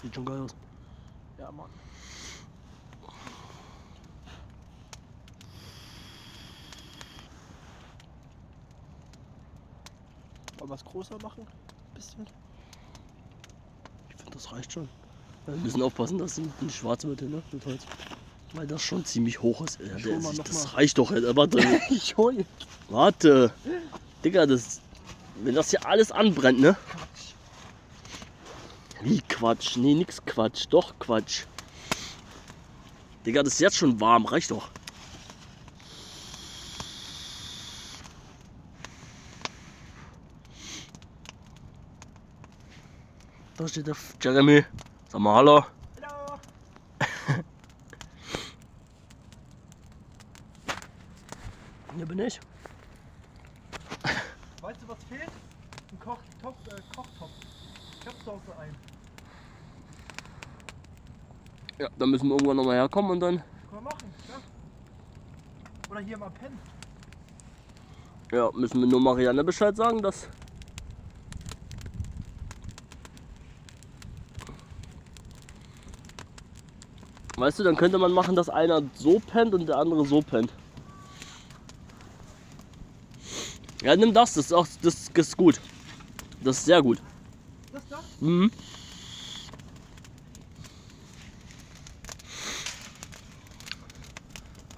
Sieht schon geil aus. Ja, Mann. Wollen wir es größer machen? Bisschen. Ich finde, das reicht schon. Wir müssen aufpassen, dass es nicht schwarz wird, ne? Das Holz. Weil das schon ziemlich hoch ist. Ja, Ich hol mal noch das mal. reicht doch jetzt. Warte. Ich hol jetzt. Warte. Digga, wenn das hier alles anbrennt, ne? Quatsch. Wie Quatsch? Nee, nix Quatsch. Doch Quatsch. Digga, das ist jetzt schon warm. Reicht doch. Da steht der Jeremy. Sag mal hallo. Hallo. Hier bin ich. Weißt du, was fehlt? Ein Kochtopf. Ich hab zu Hause einen. Ja, dann müssen wir irgendwann nochmal herkommen und dann. Können wir machen, ja? Oder hier mal pennen. Ja, müssen wir nur Marianne Bescheid sagen, dass. Weißt du, dann könnte man machen, dass einer so pennt und der andere so pennt. Ja, nimm das, das ist gut. Das ist sehr gut. Das da? Mhm.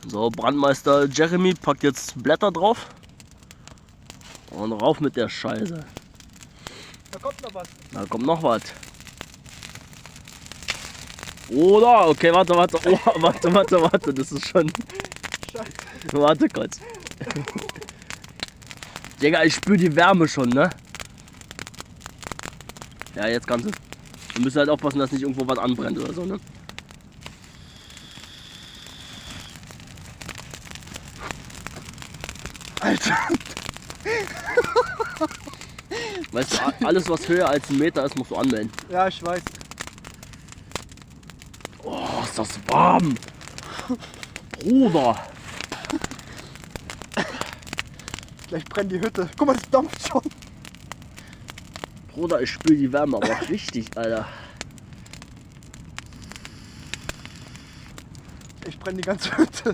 So, Brandmeister Jeremy packt jetzt Blätter drauf. Und rauf mit der Scheiße. Da kommt noch was. Da kommt noch was. Oder? Okay, warte. Oh, warte. Das ist schon. Scheiße. Warte kurz. Digga, ich spüre die Wärme schon, ne? Ja, jetzt kannst du. Wir müssen halt aufpassen, dass nicht irgendwo was anbrennt oder so, ne? Alter. Weißt du, alles was höher als 1 Meter ist, musst du anmelden. Ja, ich weiß. Oh, ist das warm! Bruder! Gleich brennt die Hütte. Guck mal, das dampft schon. Bruder, ich spüre die Wärme aber richtig, Alter. Ich brenne die ganze Hütte.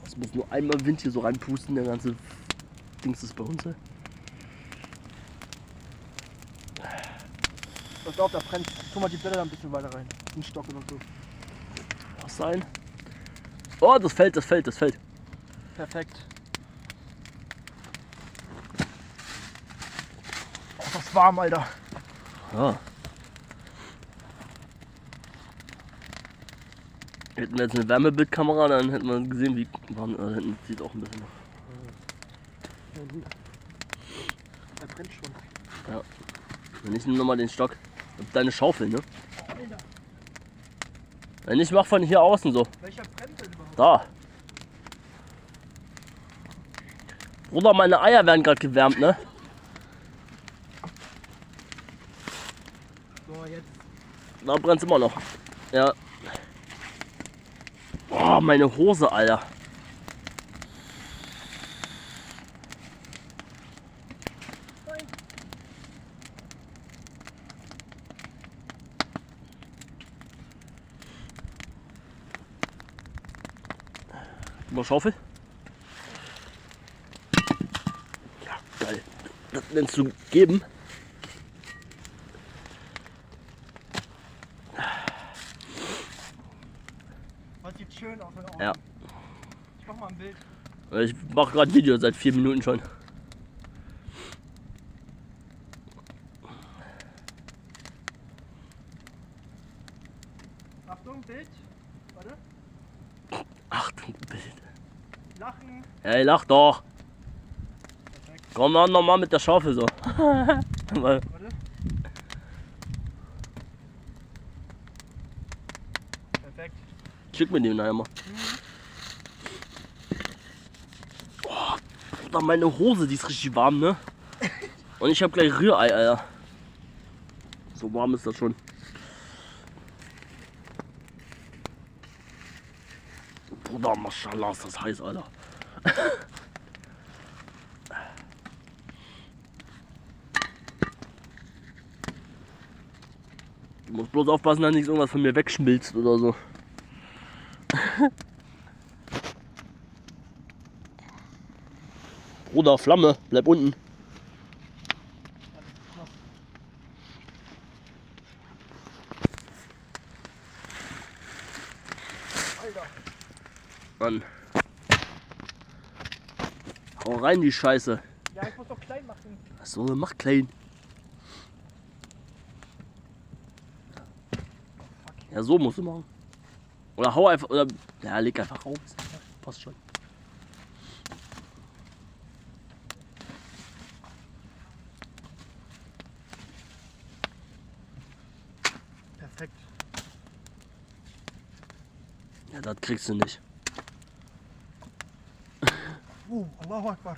Es muss nur einmal Wind hier so reinpusten, der ganze Dings ist bei uns. Ey. Pass auf, da brennt. Tu mal die Blätter da ein bisschen weiter rein. Ein Stock oder so. Was sein? Oh, das fällt. Perfekt. Oh, das ist warm, Alter. Ja. Hätten wir jetzt eine Wärmebildkamera, dann hätten wir gesehen, wie warm. Hinten sieht auch ein bisschen noch. Der brennt schon. Ja. Wenn ich nimm nochmal den Stock. Deine Schaufel, ne? Alter, Wenn ich mach von hier außen so. welcher brennt denn überhaupt? Da. Bruder, meine Eier werden gerade gewärmt, ne? So, jetzt. Da brennt's immer noch. Ja. Oh, meine Hose, Alter. Nein. Mal Schaufel. Ja, geil. Das nennst du geben. Das sieht schön aus. Ja. Ich mach mal ein Bild. Ich mache gerade Video seit 4 Minuten schon. Achtung, Bild. Warte. Achtung, Bild. Lachen. Hey, lach doch. Perfekt. Komm dann nochmal mit der Schaufel so. Weil- Warte. Perfekt. Schick mir den nachher mal. Oh, Bruder, meine Hose, die ist richtig warm, ne? Und ich habe gleich Rührei, Alter. So warm ist das schon. Bruder, Maschallah, ist das heiß, Alter. Ich muss bloß aufpassen, dass nichts irgendwas von mir wegschmilzt oder so. Bruder, Flamme, bleib unten. Alter. Mann. Hau rein, die Scheiße. Ja, ich muss doch klein machen. Achso, mach klein. Ja, so musst du machen. Oder hau einfach, oder, ja, leg einfach raus. Passt schon. Perfekt. Ja, das kriegst du nicht. Allahu Akbar.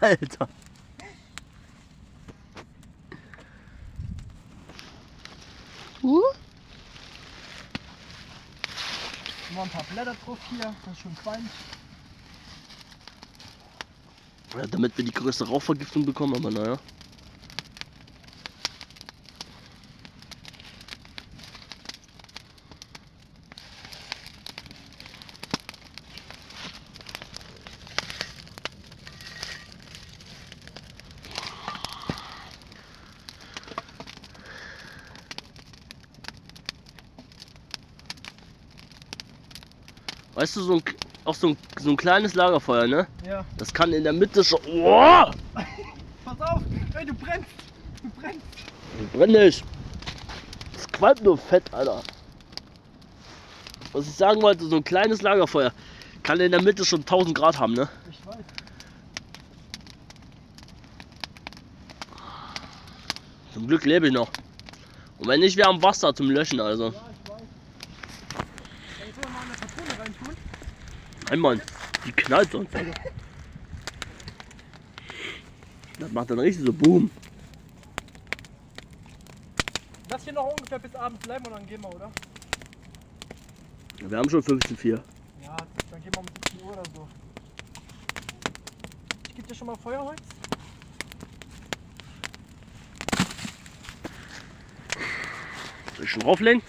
Alter. Noch ein paar Blätter drauf hier, das ist schon qualmt. Ja, damit wir die größte Rauchvergiftung bekommen, aber naja. Weißt du, auch so ein kleines Lagerfeuer, ne? Ja. Das kann in der Mitte schon. Oh! Pass auf! Ey, du brennst! Du brennst! Ich brenne nicht. Das qualmt nur Fett, Alter. Was ich sagen wollte, so ein kleines Lagerfeuer kann in der Mitte schon 1000 Grad haben, ne? Ich weiß. Zum Glück lebe ich noch. Und wenn nicht, wir haben Wasser zum Löschen, also. Ja, ich weiß. Ey, soll mal eine Patrone reintun? Nein, Mann, die knallt sonst, Alter. Das macht dann richtig so Boom. Lass hier noch ungefähr bis abends bleiben und dann gehen wir, oder? Wir haben schon 15,4. Ja, dann gehen wir um 17 Uhr oder so. Ich gebe dir schon mal Feuerholz. Soll ich schon drauflegen?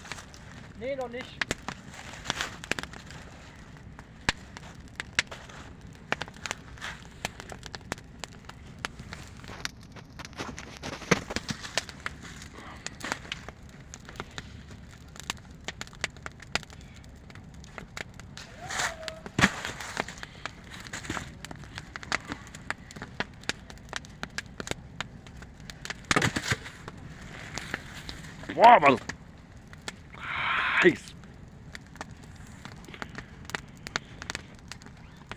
Nee, noch nicht. Boah, Mann. Heiß.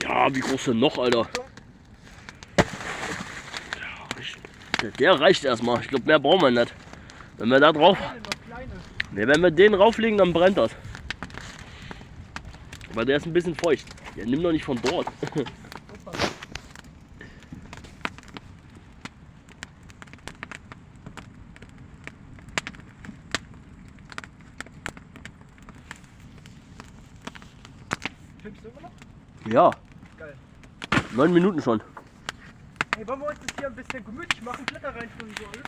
Ja, wie groß denn noch, Alter? Der reicht erstmal. Ich glaube, mehr brauchen wir nicht. Wenn wir da drauf. Kleine, noch kleine. Ne, wenn wir den rauflegen, dann brennt das. Aber der ist ein bisschen feucht. Ja, nimm doch nicht von dort. Opa. Filmst du immer noch? Ja, Geil. 9 Minuten schon. Ey, wollen wir uns das hier ein bisschen gemütlich machen? Blätter reintun und so alles?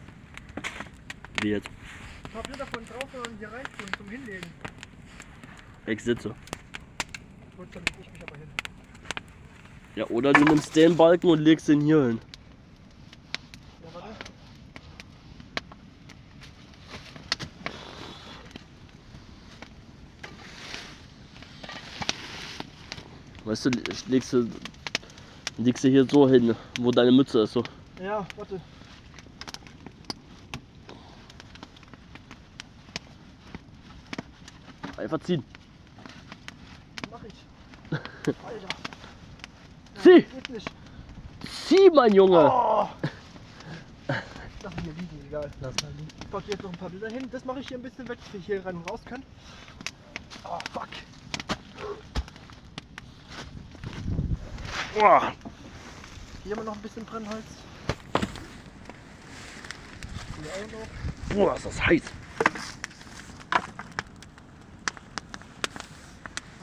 Wie jetzt? Ein paar Blätter von draußen und hier reintun zum Hinlegen. Ich sitze. Gut, dann leg ich mich aber hin. Ja, oder du nimmst den Balken und legst den hier hin. Ja, warte. Weißt du, legst du hier so hin, wo deine Mütze ist. So. Ja, warte. Einfach ziehen. Mach ich. Alter. Zieh! Geht nicht. Zieh, mein Junge! Oh. Lass ihn hier liegen, egal. Lass mal liegen. Ich pack jetzt noch ein paar Bilder hin. Das mache ich hier ein bisschen weg, dass wir hier rein und raus können. Oh, fuck. Boah. Hier haben wir noch ein bisschen Brennholz. Hier auch noch. Boah, ist das heiß.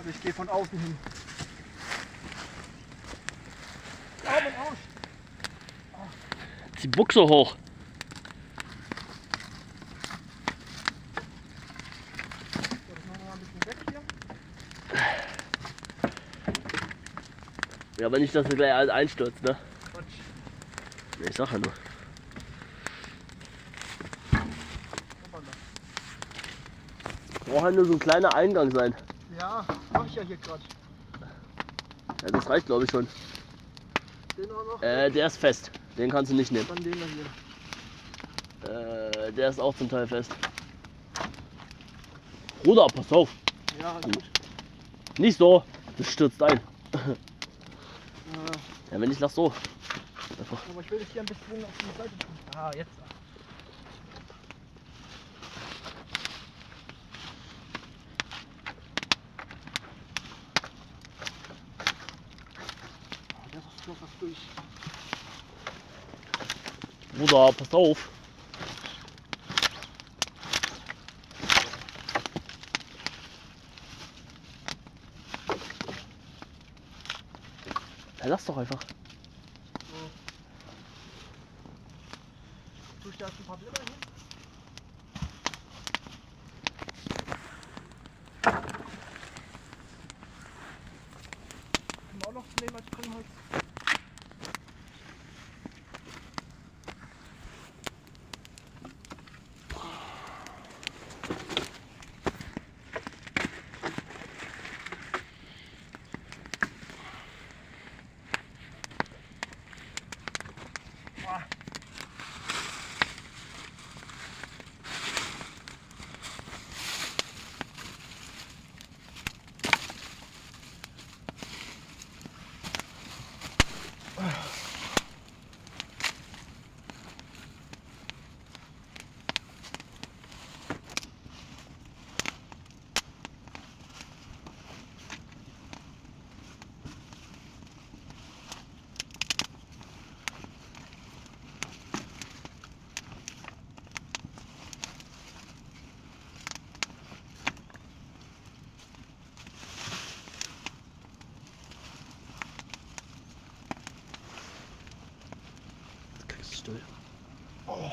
Also ich gehe von außen hin. Arm und Arsch. Die Buchse hoch. So, das machen wir mal ein bisschen weg hier. Ja, aber nicht, dass du gleich alles einstürzt, ne? Quatsch. Nee, ich sag ja nur. Hoppala. Braucht halt nur so ein kleiner Eingang sein. Ja, mach ich ja hier gerade. Ja, das reicht glaube ich schon. Den auch noch. Der ist fest. Den kannst du nicht nehmen. Dann den da hier. Der ist auch zum Teil fest. Bruder, pass auf. Ja, gut. Nicht so. Das stürzt ein. Ja, Ja, wenn ich lass so. Einfach. aber ich will das hier ein bisschen auf die Seite tun. Ah, jetzt. Oh, der ist noch was durch. Bruder, pass auf. Ja, lass doch einfach. So. Tue ich da jetzt ein paar Blätter hin? Können wir auch noch nehmen als Brennholz? Boah. Jetzt kriegst du still. Oh.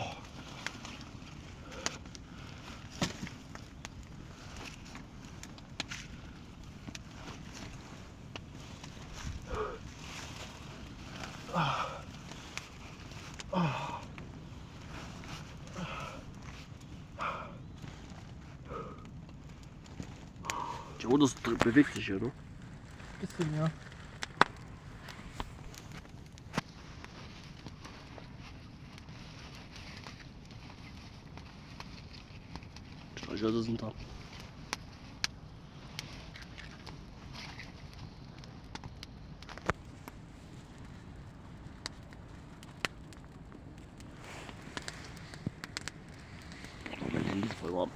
Jo, das bewegt sich hier, ne? Bisschen, ja. Streichhölzer sind da. Mein Handy ist voll warm.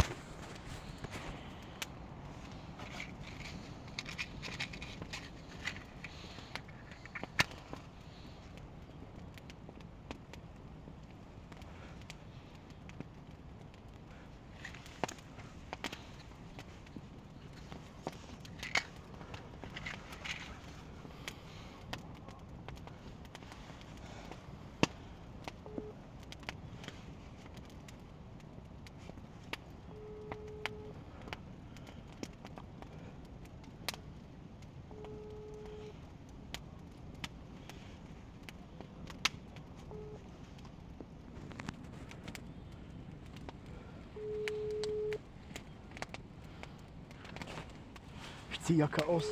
Ich zieh Jacke aus.